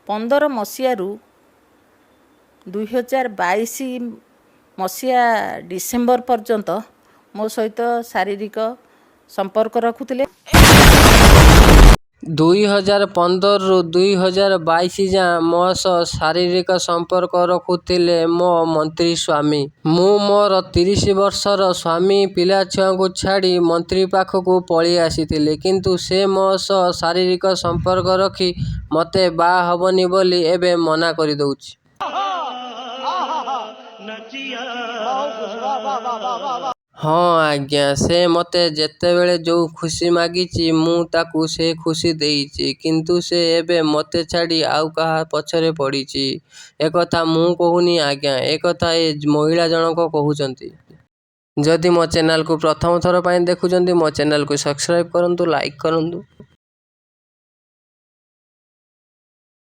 15 ମସିହାରୁ 2022 ମସିହା ଡିସେମ୍ବର ପର୍ଯ୍ୟନ୍ତ ମୋ ସହିତ ଶାରୀରିକ ସମ୍ପର୍କ ରଖୁଥିଲେ। 2015ରୁ 2022 ଯାଏଁ ମୋ ସହ ଶାରୀରିକ ସମ୍ପର୍କ ରଖୁଥିଲେ ମୋ ମନ୍ତ୍ରୀ ସ୍ୱାମୀ। ମୁଁ ମୋର 30 ବର୍ଷର ସ୍ୱାମୀ ପିଲାଛୁଆଙ୍କୁ ଛାଡ଼ି ମନ୍ତ୍ରୀ ପାଖକୁ ପଳେଇ ଆସିଥିଲି। କିନ୍ତୁ ସେ ମୋ ସହ ଶାରୀରିକ ସମ୍ପର୍କ ରଖି ମୋତେ ବାହା ହେବନି ବୋଲି ଏବେ ମନା କରିଦେଉଛି। ହଁ ଆଜ୍ଞା, ସେ ମୋତେ ଯେତେବେଳେ ଯେଉଁ ଖୁସି ମାଗିଛି ମୁଁ ତାକୁ ସେ ଖୁସି ଦେଇଛି। କିନ୍ତୁ ସେ ଏବେ ମୋତେ ଛାଡ଼ି ଆଉ କାହା ପଛରେ ପଡ଼ିଛି। ଏକଥା ମୁଁ କହୁନି ଆଜ୍ଞା, ଏକଥା ଏ ମହିଳା ଜଣକ କହୁଛନ୍ତି। ଯଦି ମୋ ଚ୍ୟାନେଲକୁ ପ୍ରଥମ ଥର ପାଇଁ ଦେଖୁଛନ୍ତି, ମୋ ଚ୍ୟାନେଲକୁ ସବସ୍କ୍ରାଇବ୍ କରନ୍ତୁ, ଲାଇକ୍ କରନ୍ତୁ।